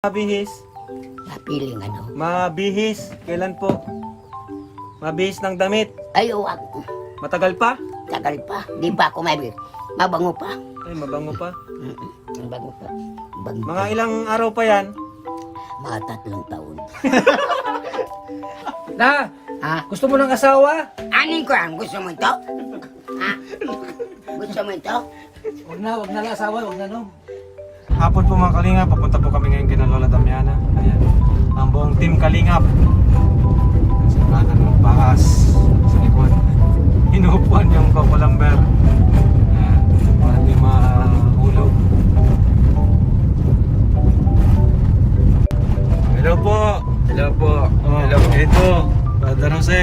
Mabihis. Napiling ano. Mabihis. Kailan po? Mabihis ng damit. Ay, wag. Matagal pa? Tagal pa. Di pa ako may mabango pa. Ay, mabango pa. Mabango pa. Bango Mga pa. ilang araw pa yan? Mga 3 taon. Na, Ha? gusto mo ng asawa? Anin ko yan? Gusto mo ito? Ha? Gusto mo ito? Wag na lang asawa, wag na no. Hapon po mga Kalingap, papunta po kami ngayon kina Lola Damiana. Ayan, ang buong team Kalingap. Sa kanan ng paas, sa likod. Inuupuan yung Coco Lamber. Ayan, para di mahulog. Hello po. Hello po. Hello po. Ito, Brother Jose.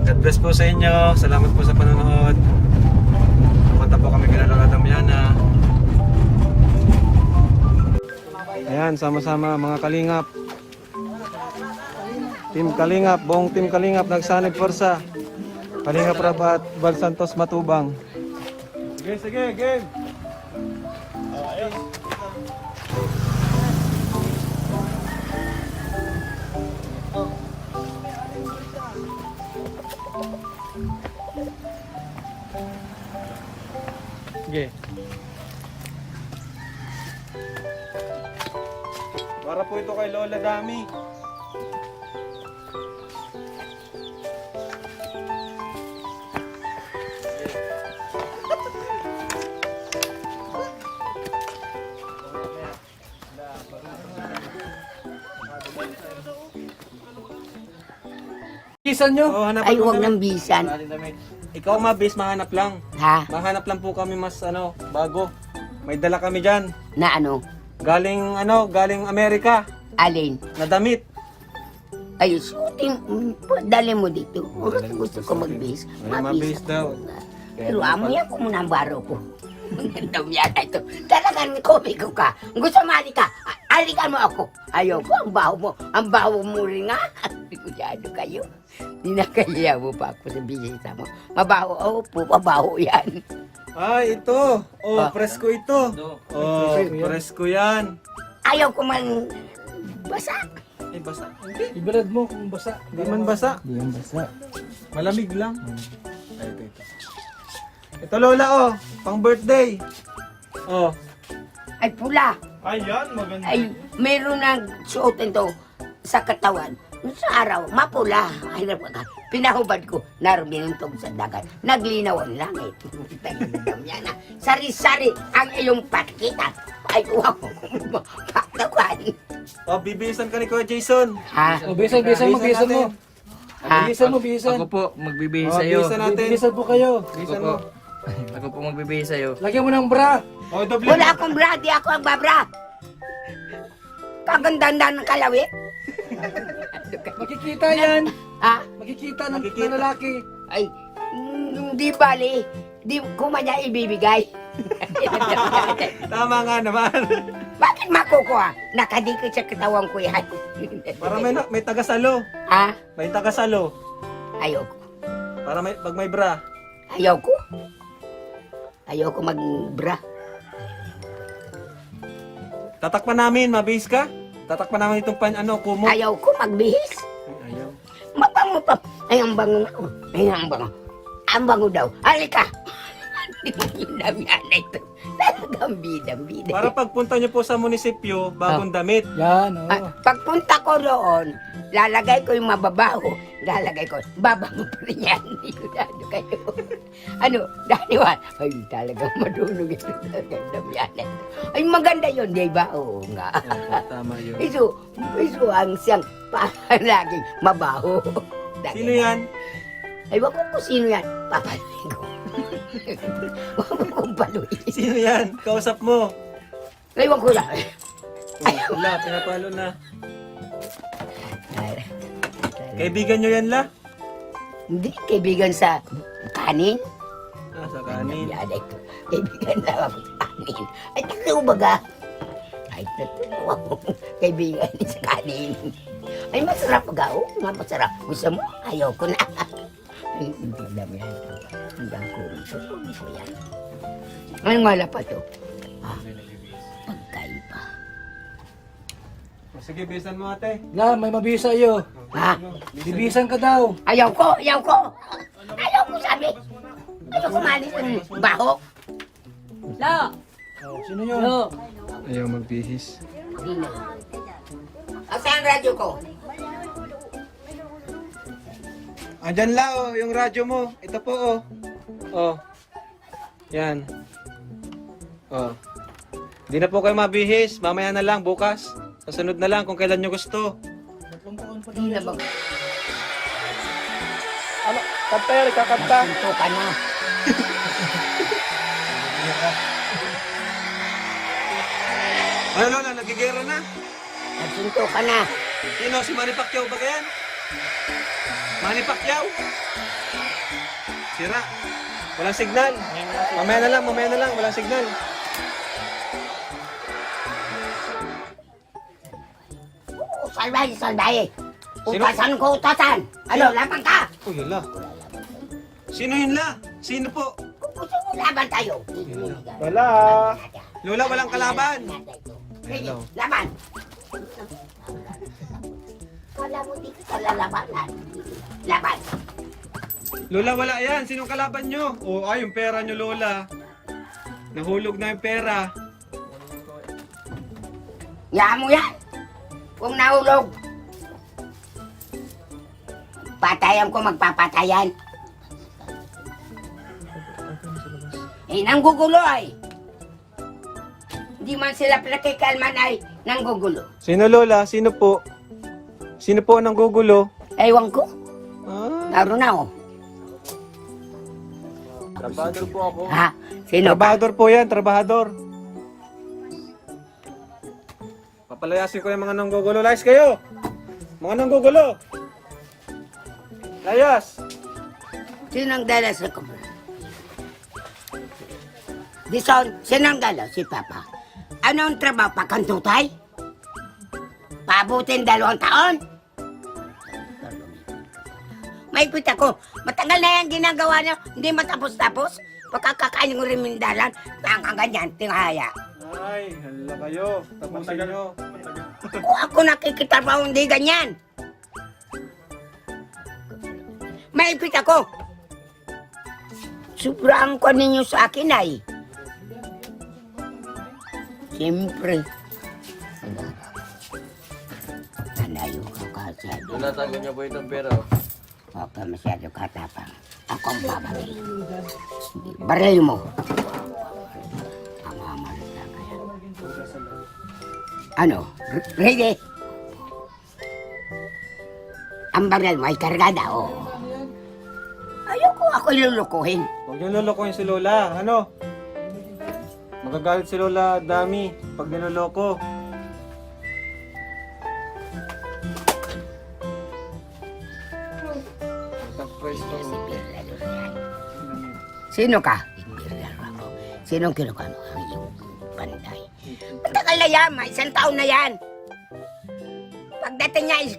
God bless po sa inyo. Salamat po sa panonood. Papunta po kami kina Lola Damiana. Ayan, sama-sama mga Kalingap. Team Kalingap, buong Team Kalingap nagsanib forsa. Kalingap Rabat, Val Santos Matubang. Sige, game. Sige. Para po ito kay Lola Dami. Kisan nyo? Oh, hanapan Ay, mo wag kami. ng bisan. Ikaw mabis, mahanap lang. Ha? Mahanap lang po kami mas bago. May dala kami diyan. Na ano? Galing Amerika Alin? na damit. Ay, shooting. Dali mo dito. Gusto ko magbihis. Ay, mabihis daw. Pero amoy ako muna ang baro ko. Ang dami yata ito. Talagang komiko ka. Gusto mali ka. Alikan mo ako. Ayoko, ang baho mo. Ang baho mo rin nga. Kunyado kayo. Dinakaya mo pa ako sa bisita mo. Mabaho. Opo, mabaho yan. Ay, ito. Oh, Ah. presko ito. Oh, presko yan. Ayaw ko man basa. Ay, basa. Hindi. Ibalad mo kung basa. Hindi man basa. Hindi man basa. Malamig lang. Ay, ito. Ito Lola, oh. Pang birthday. Oh. Ay, pula. Ayan, maganda. Ay, meron na suotin to sa katawan. Sa araw, mapula. Ay, pinahubad ko. Naroon binintog sa dagat. Naglinaw ang langit. Yan na. Sari-sari ang iyong patkita. Ay, wow. Paktawan. Oh, bibisan ka ni Kuya Jason. Ha? O, bisan mo. natin. Ha? Bisan. Ako po magbibihis Oh, sa'yo. bisan natin. Bisan po kayo. Bisan Ako mo. po. Ako po magbibihis sa'yo. Lagyan mo ng bra. Oh, doble. Wala akong bra. Di ako ang babra. Kagandanda ng kalawit. Makikita yan. Ha? Makikita ng Makikita. lalaki. Ay, di bali. Di ko man niya ibibigay. Tama nga naman. Bakit makukuha? Nakadikit sa katawan ko yan. Para may tagasalo. Ha? May tagasalo. Ayoko. Para pag may bra. Ayoko. Ayoko mag-bra. Tatakpan namin, mabihis ka? Tatakpan namin itong kumo. Ayoko magbihis. Ayaw. Mabango pa. Ay, ang bango nga. Ay, ang bango. Ang bango daw. Halika. Yung damihan na ito. Talagang bida-bida. Para pagpunta niyo po sa munisipyo, bagong damit. Yan, o. Pagpunta ko roon, lalagay ko yung mababaho. Lalagay ko, babango pa rin yan. Sigurado kayo. Ano, Daniwan? Ay, talagang madunong ito. Talagang damihan na ito. Ay, maganda yun, di ba? Oo nga. Tama yun. Iso ang siyang palaging mabaho. Sino yan? Ay, wag ko kung sino yan. Papaluin ko. Wag ko kung paluin. Sino yan? Kausap mo. Ay, wag ko lang. Wala, pinapalo na. Kaibigan nyo yan, la? Hindi, kaibigan sa kanin. Ah, sa kanin. Yan, ito. Kaibigan na ako sa kanin. Ay, totoo baga. Ay, totoo ako. Kaibigan sa kanin. Ay, masarap baga. Oo, nga masarap. Gusto mo? Ayaw ko na. Ay, hindi alam yan. Hanggang kurong sa kurong ko yan. Anong wala pa to? Ah, pagkaiba. Sige, bisan mo ate. La, may mabisa iyo. Ha? Bibisan ka daw. Ayaw ko, ayaw ko. Ayaw ko sabi. Ayaw ko malis ng baho. Lo, Oh, sino yun? lo. Ayaw magbihis. Hindi na. Asan ang radyo ko? Andyan la, oh, yung radyo mo. Ito po, oh. Oh. Yan. Oh. Hindi na po kayo mabihis. Mamaya na lang, bukas. Kasunod na lang kung kailan nyo gusto. Hindi na ba? Ano? Kanta yan, kakanta. Ito ka na. Ano, Lola, nagigero na? Nagsinto ka na. Sino? Si Manny Pacquiao ba yan? Manny Pacquiao? Sira. Walang signal. Mamaya na lang. Walang signal. Salbahe, salbahe. Utasan ko, utasan. Ano, laban ka? Uy, hala. Sino yun la? Sino po? Kung gusto mo laban tayo. Wala. Lola, walang kalaban. Sige, laban. Kala mo di ka lalabanan. Laban. Lola, wala yan. Sinong kalaban nyo? O, ay, yung pera nyo, Lola. Nahulog na yung pera. Yaan mo yan. Kung nahulog. Patayan ko, magpapatayan. Eh, nanggugulo ay. Hindi man sila pinakikalman ay nanggugulo. Sino, Lola? Sino po? Sino po ang gugulo? Ewan ko. Ah, Naroon na ako. Trabador po ako. Ha? Sino ba? trabahador po yan, trabahador. Papalayasin ko yung mga nanggugulo. Layas kayo! Mga nanggugulo! Layas! Sinong dala sa kubo? Dison, sinong dala? Si Papa. Anong trabaho? Pakantutay? Pabutin 2 taon? May pita ko. Matagal na yan ginagawa niyo. Hindi matapos-tapos. Pagkakakain ng rimindalan, hanggang ganyan, tinghaya. Ay, hala kayo. Tapusin nyo. Kung ako nakikita pa hindi ganyan. May pita ko. Sobrang ko ninyo sa akin ay. Siyempre. Anayo ka kasi. Lola, tago niyo po itong pera. oh. Huwag ka masyado katapang. Ako ang babagay. Baril mo. Ang mamalit na kaya. Ano? Ready? Ang baril mo ay kargada, oh. Ayoko ako ilulukuhin. Huwag nyo lolokohin si Lola. Ano? Magagalit si Lola Dami pag niloloko. Sino ka? Ibirlaro ako. Sinong kinukuha mo? Ang iyong panday. Matagal na yan, may 1 taon na yan. Pagdating niya is